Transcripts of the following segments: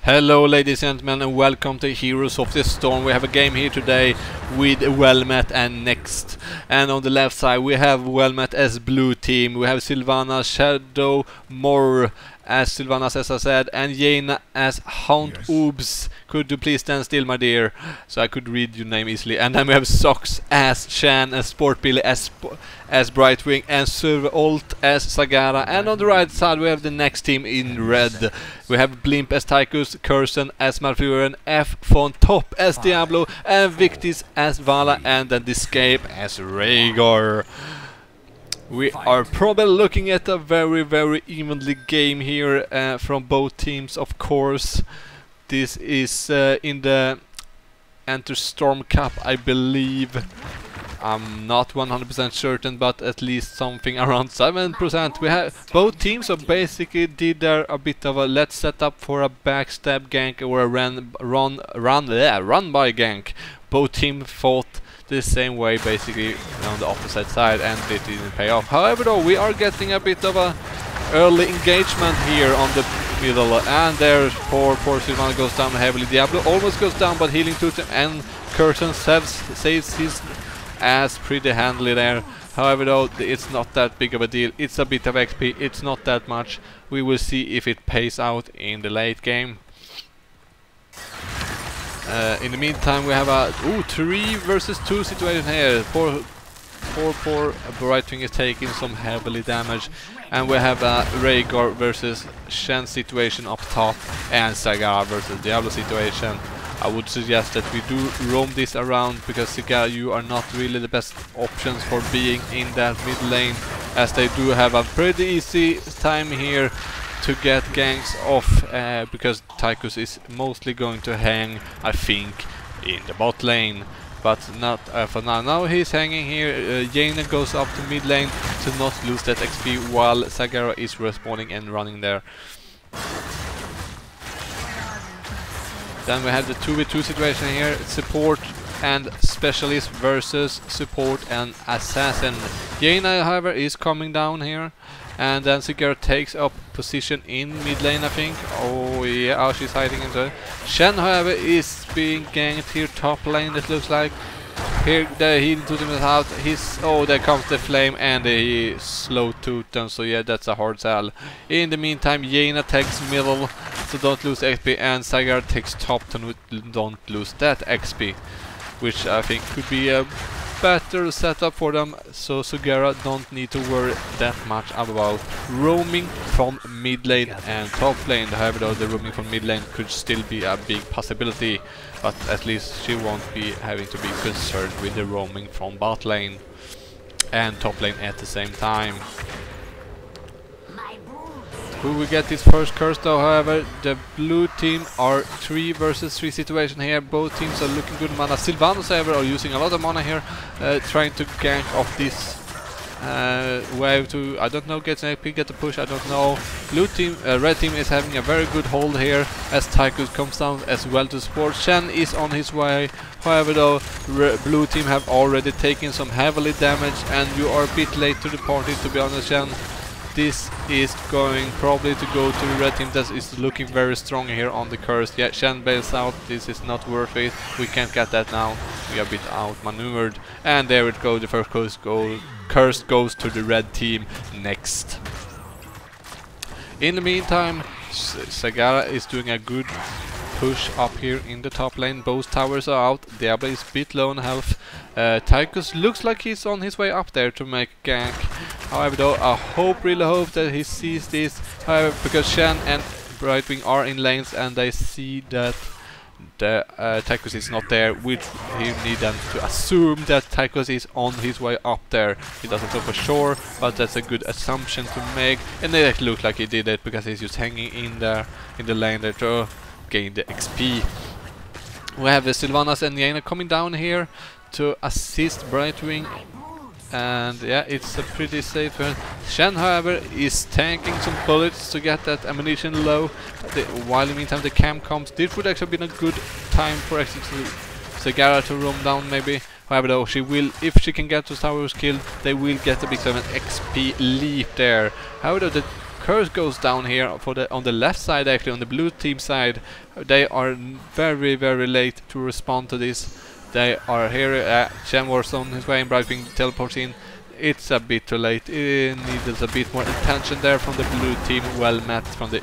Hello ladies and gentlemen, and welcome to Heroes of the Storm. We have a game here today with Wellmet and Next. And on the left side we have Wellmet as blue team, we have Sylvana Shadow More as Sylvanas, as I said, and Jaina as Hound Oobs. Could you please stand still, my dear, so I could read your name easily. And then we have Socks as Shan, and Sport Billy as Brightwing, and Survolt as Sagara. And on the right side we have the Next team in red. We have Blimp as Tychus, Curson as Malfurion, F von Top as Diablo, and Victis as Vala, and then Discape as Rhaegar. We are probably looking at a very evenly game here from both teams, of course. This is in the Enter Storm Cup, I believe. I'm not 100% certain, but at least something around 7%. We have both teams so basically did there a bit of a let's set up for a backstab gank or a run by gank. Both teams fought the same way basically on the opposite side, and it didn't pay off. However though, we are getting a bit of a early engagement here on the middle, and there poor Sylvana goes down heavily. Diablo almost goes down, but healing totem and Curtain saves his ass pretty handily there. However though, it's not that big of a deal. It's a bit of XP, it's not that much. We will see if it pays out in the late game. In the meantime we have a 3 versus 2 situation here. Poor Brightwing is taking some heavily damage, and we have a Rhaegar versus Shen situation up top, and Sagara versus Diablo situation. I would suggest that we do roam this around, because Sagara, you are not really the best options for being in that mid lane, as they do have a pretty easy time here to get ganks off, because Tychus is mostly going to hang, I think, in the bot lane. But not for now. Now he's hanging here. Jaina goes up to mid lane to not lose that XP, while Sagara is respawning and running there. Then we have the 2v2 situation here. Support and specialist versus support and assassin. Jaina, however, is coming down here. And then Sagara takes up position in mid lane, I think. Oh yeah, she's hiding into it. Shen, however, is being ganked here top lane, it looks like. Here the healing totem is out. There comes the flame and the slow totem, so yeah, that's a hard sell. In the meantime, Jaina takes middle, so don't lose XP, and Sagara takes top to don't lose that XP, which I think could be a better setup for them, so Sagara don't need to worry that much about roaming from mid lane and top lane. However though, the roaming from mid lane could still be a big possibility, but at least she won't be having to be concerned with the roaming from bot lane and top lane at the same time. Who will get this first curse though? However, the blue team are 3 versus 3 situation here. Both teams are looking good mana. Sylvanas, however, are using a lot of mana here, trying to gank off this wave to, I don't know, get an AP, get a push, I don't know. Blue team, red team is having a very good hold here as Tychus comes down as well to support. Shen is on his way. However though, blue team have already taken some heavily damage, and you are a bit late to the party, to be honest, Shen. This is going probably to go to the red team that is looking very strong here on the curse. Yeah, Shen bails out, this is not worth it. We can't get that now, we are a bit outmaneuvered. And there it goes, the first curse goes to the red team Next. In the meantime, Sagara is doing a good push up here in the top lane. Both towers are out, Diablo is a bit low on health. Tychus looks like he's on his way up there to make gank. However though, I really hope that he sees this. However, because Shen and Brightwing are in lanes and they see that the Tychus is not there, which he need them to assume that Tychus is on his way up there. He doesn't know for sure, but that's a good assumption to make. And it actually looks like he did it, because he's just hanging in there in the lane there to gain the XP. We have the Sylvanas and Jaina coming down here to assist Brightwing, and yeah, it's a pretty safe one. Shen, however, is tanking some bullets to get that ammunition low, while in the meantime the camp comes. This would actually been a good time for actually Sagara to roam down maybe. However though, she will, if she can get those towers killed, they will get a big 7 XP leap there. However, the curse goes down here for the on the left side, actually on the blue team side, they are very late to respond to this. They are here. Shenwar's on his way, and Brightwing teleports in. It's a bit too late. It needs a bit more attention there from the blue team. Well met from the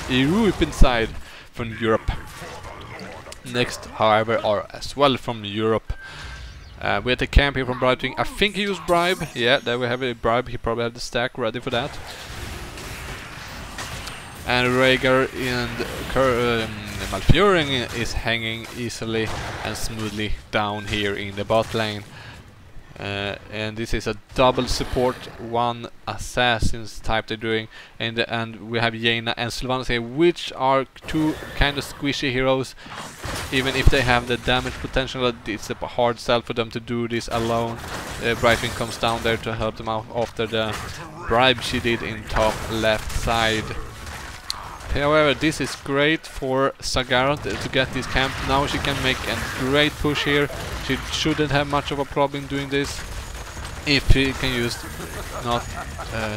European side, from Europe. Next, however, are as well from Europe. We had the camp here from Brightwing. I think he used bribe. Yeah, there we have a bribe. He probably had the stack ready for that. And Rhaegar and Malfurion is hanging easily and smoothly down here in the bot lane. And this is a double support, one assassin's type they're doing, and we have Jaina and Sylvanas here, which are two kind of squishy heroes. Even if they have the damage potential, it's a hard sell for them to do this alone. Brightwing comes down there to help them out after the bribe she did in top left side. However, this is great for Lagarith to get this camp. Now she can make a great push here. She shouldn't have much of a problem doing this if she can use not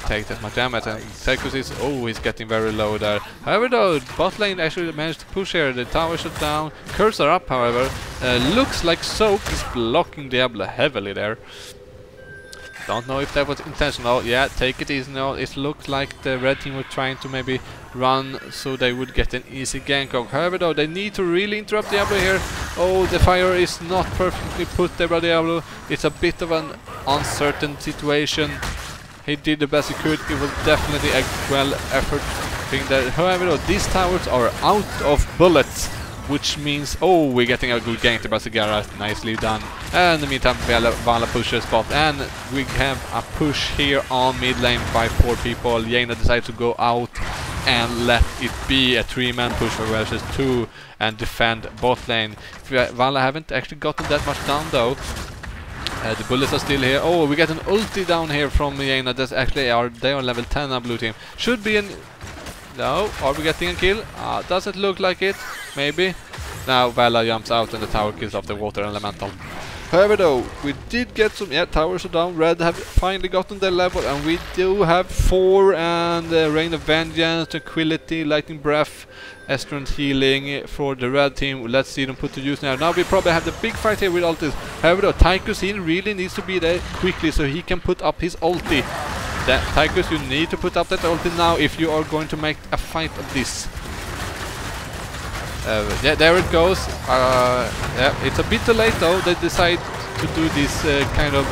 take that much damage. And Tychus is always getting very low there. However, though, bot lane actually managed to push here. The tower shut down. Curse are up, however. Looks like Soak is blocking Diablo heavily there. Don't know if that was intentional. Yeah, take it easy now. It looked like the red team were trying to maybe run so they would get an easy gank. However, though, they need to really interrupt Diablo here. Oh, the fire is not perfectly put there by Diablo. It's a bit of an uncertain situation. He did the best he could. It was definitely a well effort thing there. However, though, these towers are out of bullets, which means, oh, we're getting a good gank to Lagarith. Nicely done. And in the meantime, Vala pushes bot, and we have a push here on mid lane by 4 people. Jaina decides to go out and let it be a 3-man push versus 2 and defend bot lane. Vala haven't actually gotten that much down though. The bullets are still here. Oh, we get an ulti down here from Jaina. That's actually they are level 10 on blue team. Should be an... No, are we getting a kill? Doesn't look like it. Maybe. Now Vala jumps out and the tower kills off the water elemental. However, though, we did get some... Yeah, towers are down. Red have finally gotten their level, and we do have 4 and Rain of Vengeance, Tranquility, Lightning Breath, Estrant Healing for the red team. Let's see them put to use now. Now we probably have the big fight here with ultis. However, though, Tychus really needs to be there quickly so he can put up his ulti. Tychus, you need to put up that ulti now if you are going to make a fight of this. Yeah, there it goes. Yeah, it's a bit too late though. They decide to do this kind of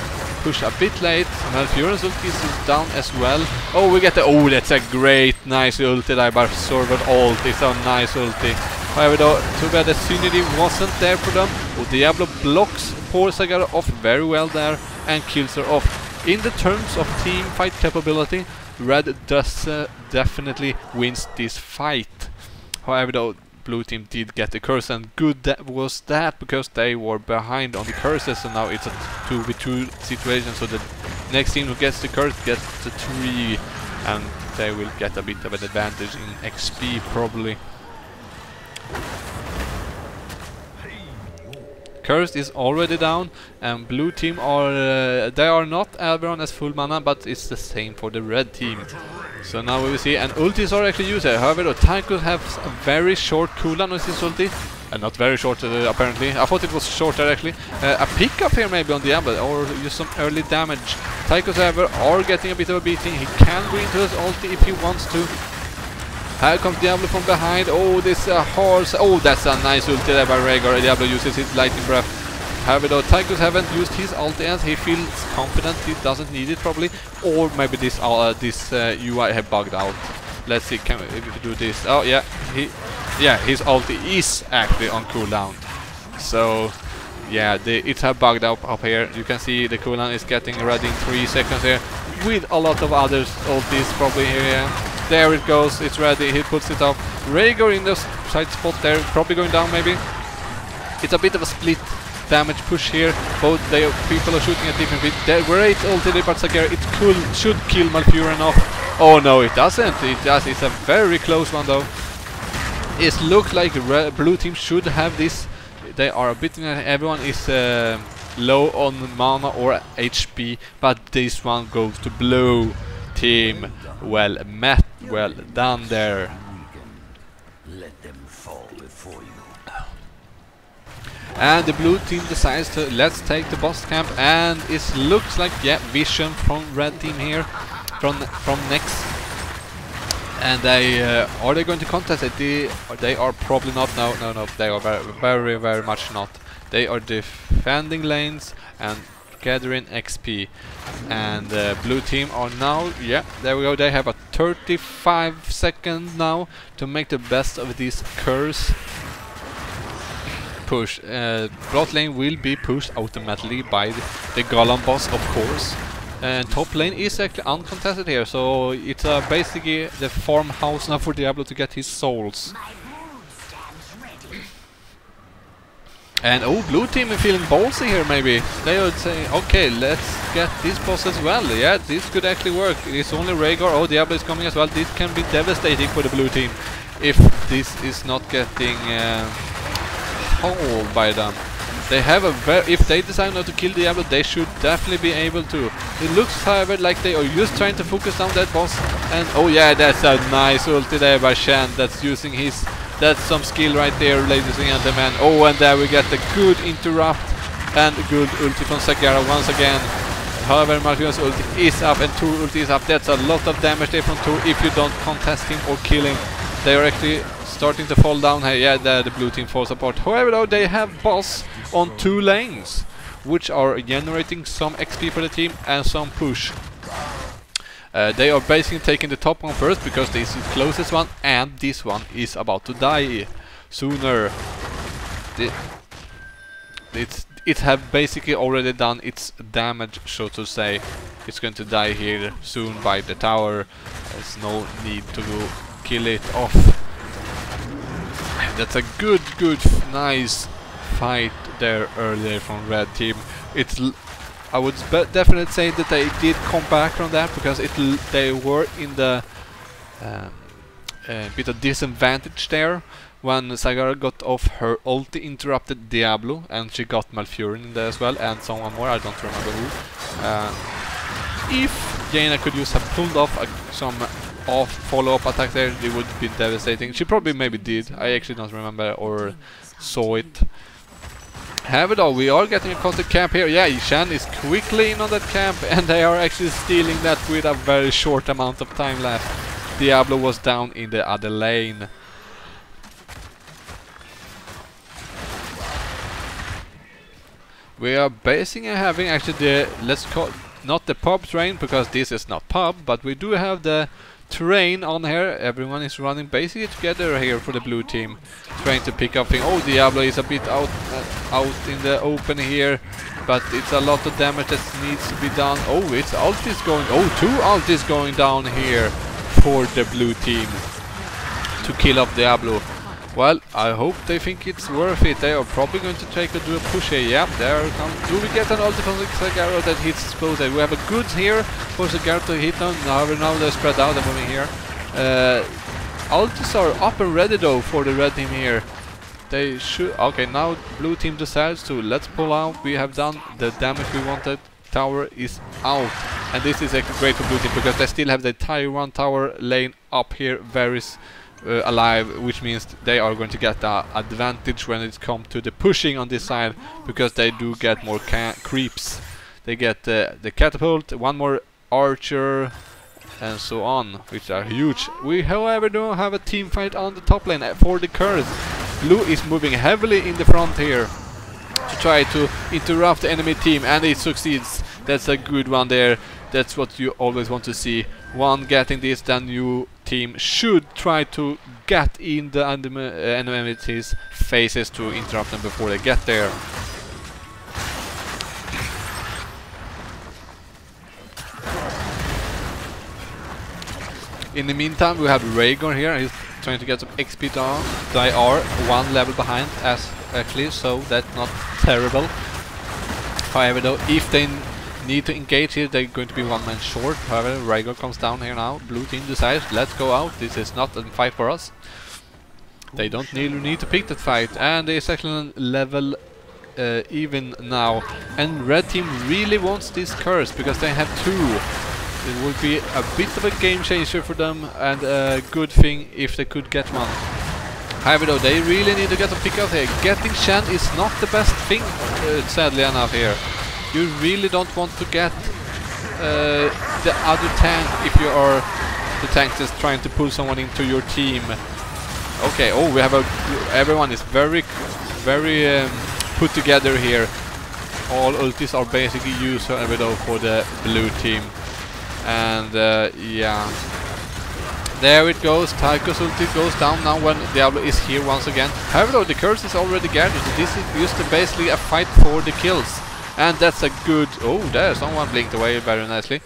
push a bit late. Malfurion's ulti is down as well. Oh, we get the... Oh, that's a great, nice ulti there by Sorvert ult. It's a nice ulti. However, though, too bad the synergy wasn't there for them. Oh, Diablo blocks poor Lagarith off very well there and kills her off. In the terms of team fight capability, Red does definitely wins this fight. However, though, blue team did get the curse, and good that was that, because they were behind on the curses, so now it's a 2v2 situation, so the next team who gets the curse gets the 3, and they will get a bit of an advantage in XP probably. Cursed is already down, and blue team are they are not Alberon as full mana, but it's the same for the red team. So now we will see, and ultis are actually used here. However, Tychus has a very short cooldown on his ulti, and not very short apparently. I thought it was shorter actually. A pickup here maybe on Diablo, or use some early damage. Tychus, however, are getting a bit of a beating. He can go into his ulti if he wants to. Here comes Diablo from behind. Oh, this horse. Oh, that's a nice ulti there by Rhaegar. Diablo uses his lightning breath. However, though, Tychus haven't used his ulti as he feels confident he doesn't need it probably. Or maybe this UI have bugged out. Let's see, can we do this? Oh yeah, his ulti is actually on cooldown. So yeah, it have bugged up here. You can see the cooldown is getting ready in 3 seconds here, with a lot of others ultis probably here. Yeah. There it goes, it's ready, he puts it up. Rhaegar in the side spot there, probably going down maybe. It's a bit of a split damage push here. Both people are shooting at different bits. Great ulti, but Lagarith, it should kill Malfurion off. Oh no, it doesn't. It does. It's a very close one though. It looks like blue team should have this. They are a bit... Everyone is low on mana or HP, but this one goes to blue. team. Well met, well done there. Let them fall before you. And the blue team decides to let's take the boss camp, and it looks like, yeah, vision from red team here, from next. And they are they going to contest it? They are probably not. No, they are very much not. They are defending lanes and gathering XP. And blue team are now, yeah, there we go. They have a 35 seconds now to make the best of this curse. Push. Bot lane will be pushed automatically by the Golem boss, of course. And top lane is actually uncontested here, so it's basically the farmhouse now for Diablo to get his souls. And oh, blue team is feeling ballsy here. Maybe they would say, okay, let's get this boss as well. Yeah, this could actually work. It's only Rhaegar. Oh, Diablo is coming as well. This can be devastating for the blue team if this is not getting hold by them. They have a if they decide not to kill Diablo, they should definitely be able to. It looks, however, like they are just trying to focus down that boss. And oh yeah, that's a nice ulti there by Shen. That's using his, that's some skill right there, ladies and gentlemen. Oh, and there we get the good interrupt and good ulti from Sagara once again. However, Martina's ulti is up and Tur ulti is up. That's a lot of damage there from Tur if you don't contest him or kill him. They are actually starting to fall down here. Yeah, there the blue team falls apart. However, though, they have boss on 2 lanes, which are generating some XP for the team and some push. They are basically taking the top one first because this is the closest one, and this one is about to die sooner. It have basically already done its damage, so to say. It's going to die here soon by the tower. There's no need to go kill it off. That's a good, nice fight there earlier from red team. I would definitely say that they did come back from that because they were in the bit of disadvantage there when Sagara got off her ulti, interrupted Diablo, and she got Malfurion in there as well, and someone more, I don't remember who. If Jaina could just have pulled off some follow-up attack there, it would be devastating. She probably maybe did. I actually don't remember or saw it. However, though, we are getting a contested camp here. Yeah, Shen is quickly in on that camp, and they are actually stealing that with a very short amount of time left. Diablo was down in the other lane. We are basically having actually the, let's call, not the pub train, because this is not pub, but we do have the train on here. Everyone is running basically together here for the blue team, trying to pick up things. Oh, Diablo is a bit out in the open here, but it's a lot of damage that needs to be done. Oh, it's ult is going, oh, 2 ult is going down here for the blue team to kill off Diablo. Well, I hope they think it's worth it. They are probably going to do a push here. Yep, there comes. Do we get an ulti from Sagara that hits explosive? We have a goods here for Sagara to hit on. Now they're spread out, they're moving here. Ultis are up and ready though for the red team here. They should. Okay, now blue team decides to let's pull out. We have done the damage we wanted. Tower is out, and this is actually great for blue team because they still have the entire 1 tower lane up here very alive, which means they are going to get the advantage when it comes to the pushing on this side, because they do get more creeps. They get the catapult, 1 more archer, and so on, which are huge. We, however, don't have a team fight on the top lane for the curse. Blue is moving heavily in the front here to try to interrupt the enemy team, and it succeeds. That's a good one there. That's what you always want to see. One getting this, then you team should try to get in the enemy's faces to interrupt them before they get there. In the meantime, we have Rhaegar here. He's trying to get some XP down. They are 1 level behind, as actually, so that's not terrible. However, though, if they need to engage here, they're going to be 1 man short. However, Rhaegar comes down here now. Blue team decides, let's go out. This is not a fight for us. They don't need to pick that fight, and it's actually level even now. And red team really wants this curse because they have 2 It would be a bit of a game changer for them, and a good thing if they could get one. However though, they really need to get a pick out here. Getting Shen is not the best thing, sadly enough here. You really don't want to get the other tank if you are the tank that's trying to pull someone into your team. Okay, oh, we have everyone is very put together here. All ultis are basically used for the blue team. And yeah, there it goes. Tycho's ulti goes down now when Diablo is here once again. However though, the curse is already gathered, so this is just basically a fight for the kills. And that's a good... oh, there, someone blinked away very nicely.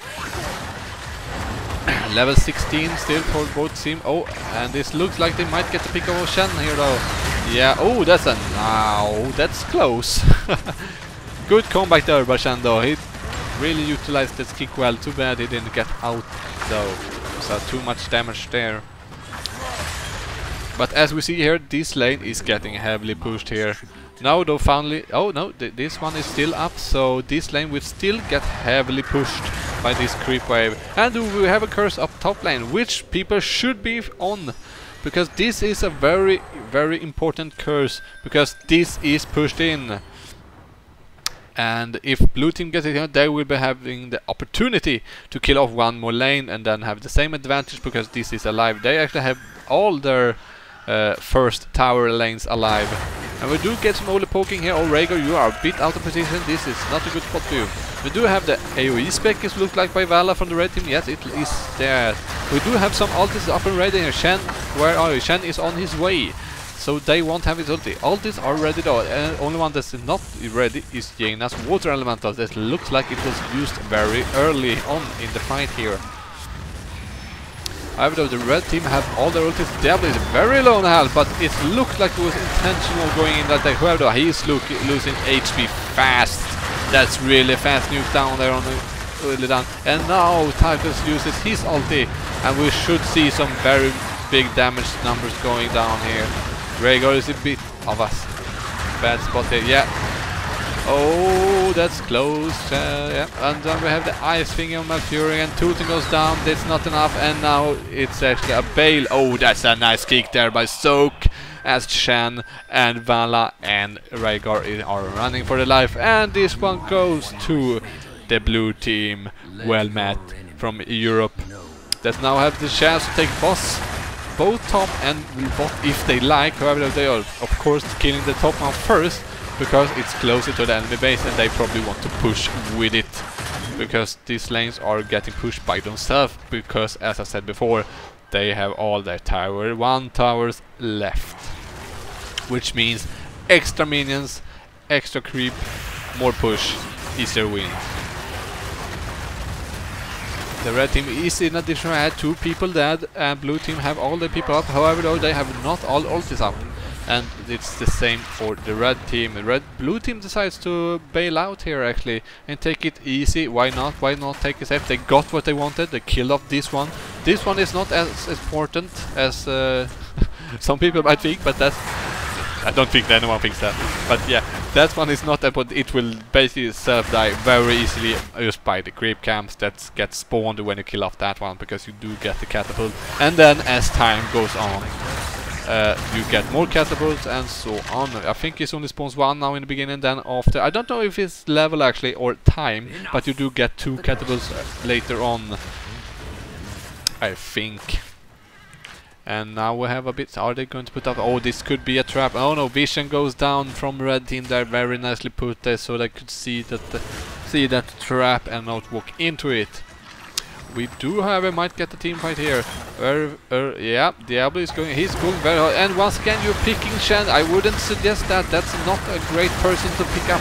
Level 16 still for both team. Oh, and this looks like they might get the pick of Shen here though. Yeah, oh, that's a... now, that's close. Good comeback there by Shen though. He really utilized that kick well. Too bad he didn't get out though. So too much damage there. But as we see here, this lane is getting heavily pushed here. Now though finally... oh no, this one is still up, so this lane will still get heavily pushed by this creep wave. And we have a curse up top lane, which people should be on. Because this is a very important curse, because this is pushed in. And if blue team gets it here, they will be having the opportunity to kill off one more lane and then have the same advantage because this is alive. They actually have all their first tower lanes alive. And we do get some early poking here. Oh, Rhaegar, you are a bit out of position. This is not a good spot for you. We do have the AoE spec, it looks like by Vala from the red team. Yes, it is there. We do have some ultis up and ready here. Shen, where are you? Shen is on his way. So they won't have his ulti. Ultis are ready though. Only one that's not ready is Jaina's water elemental. That looks like it was used very early on in the fight here. However though, the red team have all their ultis. Diablo is very low on health, but it looks like it was intentional going in that day. However though, he is losing HP fast. That's really fast. Nuke down there on the really down. And now Tychus uses his ulti, and we should see some very big damage numbers going down here. Rhaegar is a bit of a bad spot here. Yeah. Oh, that's close. Yeah. And then we have the ice finger on Malfurion, and Tooting goes down. That's not enough, and now it's actually a Bale. Oh, that's a nice kick there by Soak, as Shen and Vala and Rhaegar are running for their life. And this one goes to the blue team. Well met from Europe. That now have the chance to take boss. Both top and bot if they like. However, they are of course killing the top one first because it's closer to the enemy base and they probably want to push with it, because these lanes are getting pushed by themselves, because as I said before, they have all their tower 1 towers left, which means extra minions, extra creep, more push, easier win. The red team is in addition had 2 people dead, and blue team have all the people up. However though, they have not all ultis up, and it's the same for the red team. The blue team decides to bail out here actually and take it easy. Why not? Why not take a safe? They got what they wanted. They killed off this one. This one is not as important as some people might think, but that's... I don't think anyone thinks that. But yeah, that one is not that, but it will basically self-die very easily just by the creep camps that get spawned when you kill off that one, because you do get the catapult. And then as time goes on, you get more catapults and so on. I think it only spawns 1 now in the beginning, then after... I don't know if it's level actually or time, but you do get 2 catapults later on, I think. And now we have a bit... are they going to put up... oh, this could be a trap. Oh no, vision goes down from red team there, very nicely put there, so they could see that trap and not walk into it. We do, however, might get the team fight here. Yeah, Diablo is going... he's going very hard. And once again, you're picking Shen. I wouldn't suggest that. That's not a great person to pick up.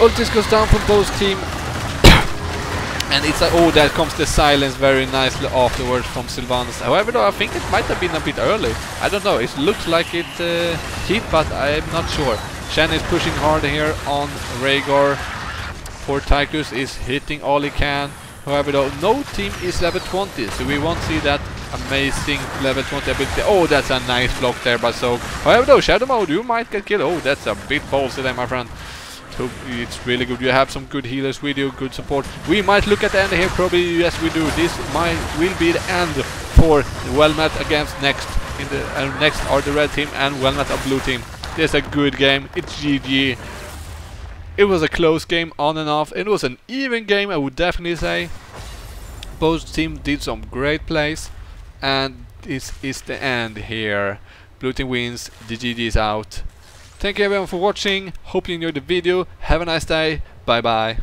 Ultis goes down from both team. And it's like, oh, there comes the silence very nicely afterwards from Sylvanas. However, though, I think it might have been a bit early. I don't know. It looks like it hit, but I'm not sure. Shen is pushing hard here on Rhaegar. Poor Tychus is hitting all he can. However, though, no team is level 20, so we won't see that amazing level 20 ability. Oh, that's a nice block there by Soak. However, though, Shadow Mode, you might get killed. Oh, that's a bit ballsy there, my friend. So it's really good. You have some good healers with you, good support. We might look at the end here, probably. Yes, we do. This will be the end for Wellmet against next. In the next are the red team and Wellmet a blue team. This is a good game. It's GG. It was a close game on and off. It was an even game, I would definitely say. Both teams did some great plays, and this is the end here. Blue team wins. The GG is out. Thank you everyone for watching. Hope you enjoyed the video. Have a nice day. Bye bye.